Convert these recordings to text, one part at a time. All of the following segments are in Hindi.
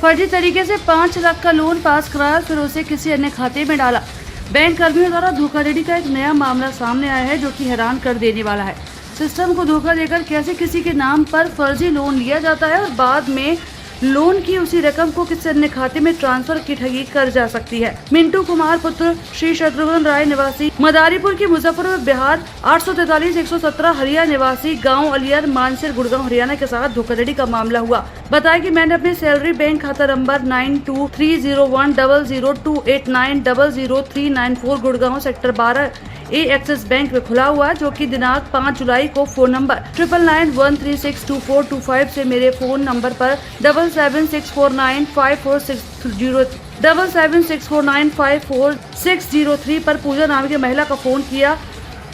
फर्जी तरीके से 5 लाख का लोन पास कराया, फिर उसे किसी अन्य खाते में डाला। बैंक कर्मियों द्वारा धोखाधड़ी का एक नया मामला सामने आया है, जो कि हैरान कर देने वाला है। सिस्टम को धोखा देकर कैसे किसी के नाम पर फर्जी लोन लिया जाता है और बाद में लोन की उसी रकम को किसी अन्य खाते में ट्रांसफर की ठगी कर जा सकती है। मिंटू कुमार पुत्र श्री शत्रुघ्न राय निवासी मदारीपुर की मुजफ्फरपुर बिहार 843-117 हरिया निवासी गांव अलियर मानसर गुड़गांव हरियाणा के साथ धोखाधड़ी का मामला हुआ। बताया कि मैंने अपने सैलरी बैंक खाता number 9230100289000394 Gurgaon sector 12 axis bank में खुला हुआ, जो कि दिनांक 5 जुलाई को फोन नंबर 9991362425 से मेरे फोन नंबर पर 7764954603 पर पूजा नाम की महिला का फोन किया,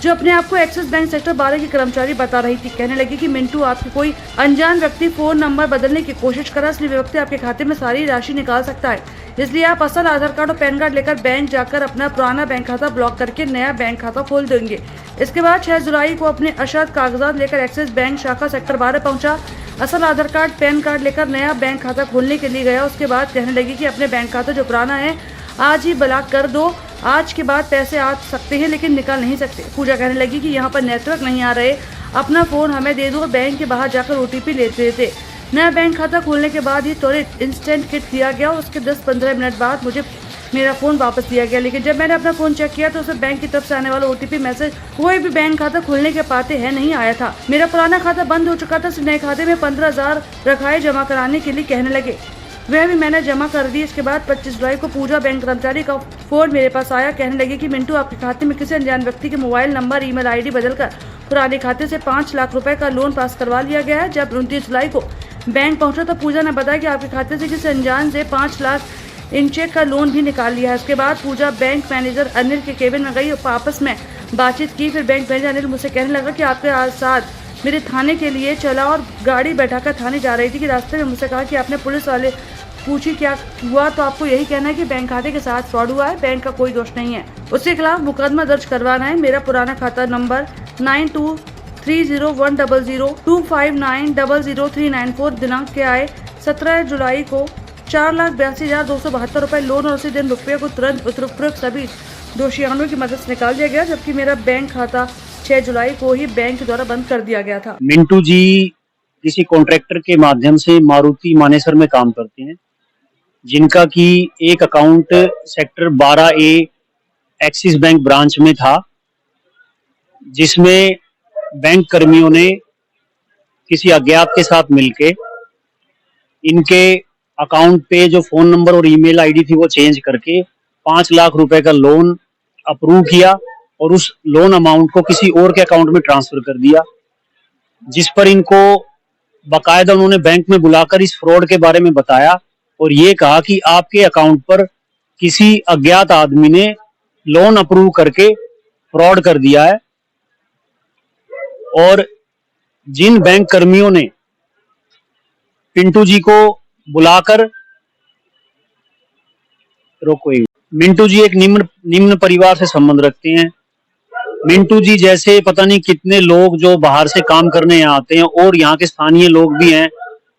जो अपने आप को एक्सिस बैंक सेक्टर 12 की कर्मचारी बता रही थी। कहने लगी कि मिंटू, आपके कोई अनजान व्यक्ति फोन नंबर बदलने की कोशिश करा, इसलिए व्यक्ति आपके खाते में सारी राशि निकाल सकता है, इसलिए आप असल आधार कार्ड और पैन कार्ड लेकर बैंक जाकर अपना पुराना बैंक खाता ब्लॉक करके नया बैंक खाता खोल देंगे। इसके बाद 6 जुलाई को अपने अशर्त कागजात लेकर एक्सिस बैंक शाखा सेक्टर 12 पहुंचा। असल आधार कार्ड पैन कार्ड लेकर नया बैंक खाता खोलने के लिए गया। उसके बाद कहने लगी कि अपने बैंक खाता जो पुराना है आज ही ब्लॉक कर दो, आज के बाद पैसे आ सकते हैं लेकिन निकाल नहीं सकते। पूजा कहने लगी कि यहाँ पर नेटवर्क नहीं आ रहे, अपना फोन हमें दे दो और बैंक के बाहर जाकर OTP लेते थे। नया बैंक खाता खोलने के बाद ही त्वरित इंस्टेंट किट दिया गया। उसके 10-15 मिनट बाद मुझे मेरा फोन वापस दिया गया, लेकिन जब मैंने अपना फोन चेक किया तो उसे बैंक की तरफ से आने वाला OTP मैसेज कोई भी बैंक खाता खोलने के पाते हैं नहीं आया था। मेरा पुराना खाता बंद हो चुका था, नए खाते में 15,000 रखाए जमा कराने के लिए कहने लगे, वह भी मैंने जमा कर दी। इसके बाद 25 जुलाई को पूजा बैंक कर्मचारी का फोन मेरे पास आया। कहने लगी कि मिंटू, आपके खाते में किसी अनजान व्यक्ति के मोबाइल नंबर ईमेल ID बदलकर पुराने खाते से 5 लाख रुपए का लोन पास करवा लिया गया है। जब 29 जुलाई को बैंक पहुंचा तो पूजा ने बताया कि आपके खाते से किसी अनजान से 5 लाख इन चेक का लोन भी निकाल लिया है। उसके बाद पूजा बैंक मैनेजर अनिल के केबिन में गई और आपस में बातचीत की। फिर बैंक मैनेजर अनिल मुझसे कहने लगा कि आपके साथ मेरे थाने के लिए चला और गाड़ी बैठाकर थाने जा रही थी कि रास्ते में मुझसे कहा कि आपने पुलिस वाले पूछी क्या हुआ, तो आपको यही कहना है कि बैंक खाते के साथ फ्रॉड हुआ है, बैंक का कोई दोष नहीं है, उसके खिलाफ मुकदमा दर्ज करवाना है। मेरा पुराना खाता नंबर 9230100259000394 दिनांक के आए 17 जुलाई को 4,82,272 रुपए लोन और उसी दिन रुपये को तुरंत उपयुक्त सभी दोषियों की मदद से निकाल दिया गया, जबकि मेरा बैंक खाता 6 जुलाई को ही बैंक द्वारा बंद कर दिया गया था। मिंटू जी किसी कॉन्ट्रैक्टर के माध्यम से मारुति मानेसर में काम करते हैं, जिनका की एक account sector 12A axis bank branch में था, जिसमें बैंक कर्मियों ने किसी अज्ञात के साथ मिलके इनके अकाउंट पे जो फोन नंबर और ईमेल ID थी वो चेंज करके 5 लाख रुपए का लोन अप्रूव किया और उस लोन अमाउंट को किसी और के अकाउंट में ट्रांसफर कर दिया, जिस पर इनको बाकायदा उन्होंने बैंक में बुलाकर इस फ्रॉड के बारे में बताया और ये कहा कि आपके अकाउंट पर किसी अज्ञात आदमी ने लोन अप्रूव करके फ्रॉड कर दिया है। और जिन बैंक कर्मियों ने पिंटू जी को बुलाकर मिंटू जी एक निम्न परिवार से संबंध रखते हैं। मिंटू जी जैसे पता नहीं कितने लोग जो बाहर से काम करने यहाँ आते हैं और यहाँ के स्थानीय लोग भी हैं,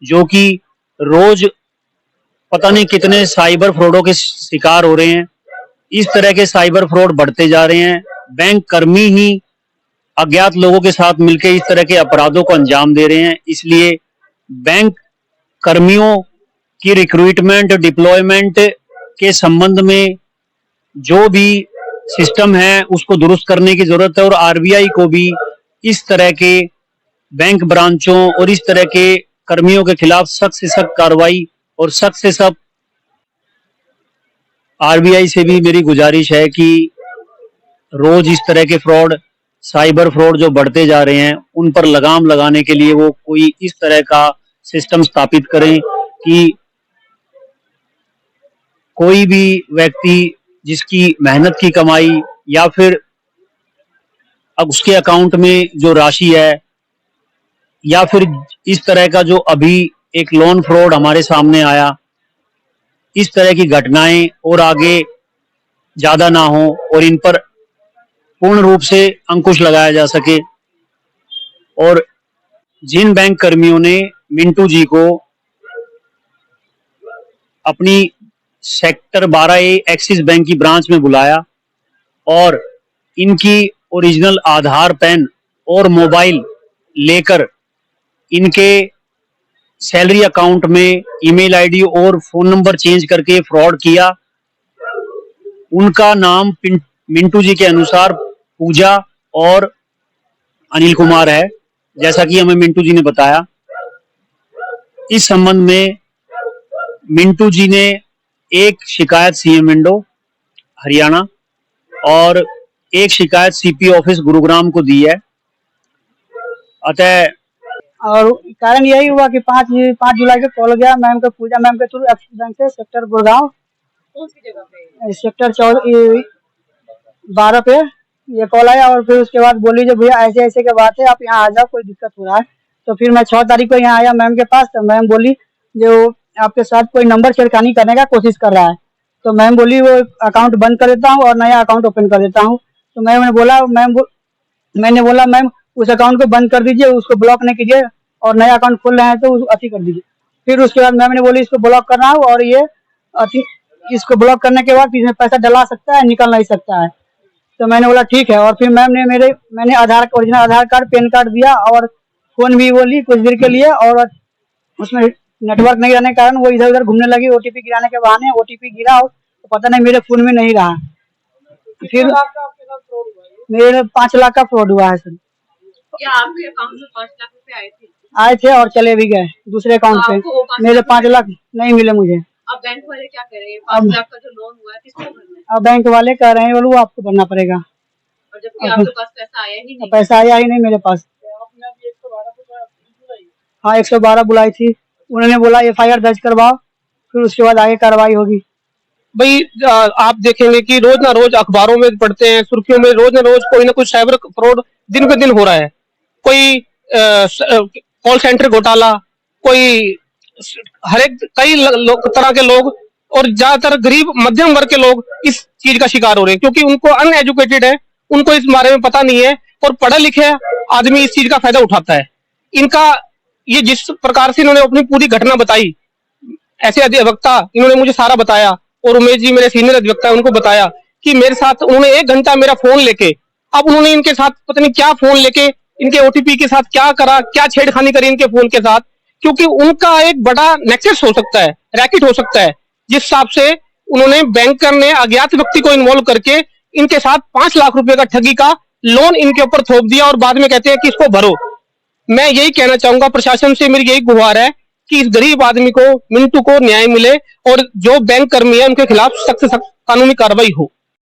जो कि रोज पता नहीं कितने साइबर फ्रॉडों के शिकार हो रहे हैं। इस तरह के साइबर फ्रॉड बढ़ते जा रहे हैं। बैंक कर्मी ही अज्ञात लोगों के साथ मिलकर इस तरह के अपराधों को अंजाम दे रहे हैं। इसलिए बैंक कर्मियों की रिक्रूटमेंट डिप्लॉयमेंट के संबंध में जो भी सिस्टम है उसको दुरुस्त करने की जरूरत है और RBI को भी इस तरह के बैंक ब्रांचों और इस तरह के कर्मियों के खिलाफ सख्त से सख्त कार्रवाई और सख्त से सख्त RBI से भी मेरी गुजारिश है कि रोज इस तरह के फ्रॉड साइबर फ्रॉड जो बढ़ते जा रहे हैं उन पर लगाम लगाने के लिए वो कोई इस तरह का सिस्टम स्थापित करें कि कोई भी व्यक्ति जिसकी मेहनत की कमाई या फिर अब उसके अकाउंट में जो राशि है या फिर इस तरह का जो अभी एक लोन फ्रॉड हमारे सामने आया, इस तरह की घटनाएं और आगे ज्यादा ना हो और इन पर पूर्ण रूप से अंकुश लगाया जा सके। और जिन बैंक कर्मियों ने मिंटू जी को अपनी सेक्टर 12A एक्सिस बैंक की ब्रांच में बुलाया और इनकी ओरिजिनल आधार, पैन और मोबाइल लेकर इनके सैलरी अकाउंट में ईमेल आईडी और फोन नंबर चेंज करके फ्रॉड किया। उनका नाम मिंटू जी के अनुसार पूजा और अनिल कुमार है, जैसा कि हमें मिंटू जी ने बताया। इस संबंध में मिंटू जी ने एक शिकायत सीएम विंडो हरियाणा और एक शिकायत सीपी ऑफिस गुरुग्राम को दी है। अतः और कारण यही हुआ कि 5 जुलाई को कॉल गया मैम को, पूजा मैम के थ्रू एक्सिस बैंक से सेक्टर गुड़गांव, कौन सी जगह पे? सेक्टर 12 पे ये कॉल आया। और फिर उसके बाद बोली जो भैया ऐसे ऐसे की बात है, आप यहाँ आ जाओ, कोई दिक्कत हो रहा है। तो फिर मैं 6 तारीख को यहाँ आया मैम के पास। तो मैम बोली जो आपके साथ कोई नंबर छेड़खानी करने का कोशिश कर रहा है। तो मैम बोली वो अकाउंट बंद कर देता हूँ और नया अकाउंट ओपन कर देता हूँ। तो मैंने बोला मैम उस अकाउंट को बंद कर दीजिए, उसको ब्लॉक नहीं कीजिए, और नया अकाउंट खोल रहे हैं तो अति कर दीजिए। फिर उसके बाद मैम ने बोली इसको ब्लॉक करना हो और ये इसको ब्लॉक करने के बाद इसमें पैसा डला सकता है, निकल नहीं सकता है। तो मैंने बोला ठीक है। और फिर मैम ने मैंने ओरिजिनल आधार कार्ड, पैन कार्ड दिया और फोन भी बोली कुछ देर के लिए, और उसमें नेटवर्क नहीं रहने के कारण वो इधर उधर घूमने लगी। ओटीपी गिराने के बहाने ओटीपी गिरा और तो पता नहीं मेरे फोन में नहीं रहा। फिर मेरे 5 लाख का फ्रॉड हुआ है सर। क्या आपके अकाउंट में 5 लाख रुपए आए थे और चले भी गए दूसरे अकाउंट पे। मेरे 5 लाख नहीं मिले मुझे। अब बैंक वाले क्या कर रहे हैं? 5 लाख का जो लोन हुआ है किसको भरना है? अब बैंक वाले कह रहे हैं बोलो आपको भरना पड़ेगा, और जबकि आपके पास पैसा आया ही नहीं। पैसा आया ही नहीं मेरे पास। हाँ 112 बुलाई थी, उन्होंने बोला FIR दर्ज करवाओ, फिर उसके बाद आगे कार्रवाई होगी। भाई आप देखेंगे कि रोज ना रोज अखबारों में पढ़ते हैं, सुर्खियों में रोज ना रोज कोई ना कोई साइबर फ्रॉड दिन पे दिन हो रहा है। कोई कॉल सेंटर घोटाला, कोई हर एक कई तरह के लोग, और ज्यादातर गरीब मध्यम वर्ग के लोग इस चीज का शिकार हो रहे हैं, क्योंकि उनको अनएजुकेटेड है, उनको इस बारे में पता नहीं है, और पढ़े लिखे आदमी इस चीज का फायदा उठाता है। इनका ये जिस प्रकार से इन्होंने अपनी पूरी घटना बताई, ऐसे अधिवक्ता इन्होंने मुझे सारा बताया, और उमेश जी मेरे सीनियर अधिवक्ता उनको बताया कि मेरे साथ उन्होंने 1 घंटा मेरा फोन लेके, अब उन्होंने इनके साथ पता नहीं क्या फोन लेके इनके ओटीपी के साथ क्या करा, क्या छेड़खानी करी इनके फोन के साथ, क्योंकि उनका एक बड़ा नेक्सस हो सकता है, रैकेट हो सकता है, जिस हिसाब से उन्होंने बैंकर ने अज्ञात व्यक्ति को इन्वॉल्व करके इनके साथ 5 लाख रुपए का ठगी का लोन इनके ऊपर थोप दिया, और बाद में कहते हैं कि इसको भरो। मैं यही कहना चाहूंगा, प्रशासन से मेरी यही गुहार है कि इस गरीब आदमी को, मिंटू को न्याय मिले, और जो बैंक कर्मी है उनके खिलाफ सख्त कानूनी कार्रवाई हो।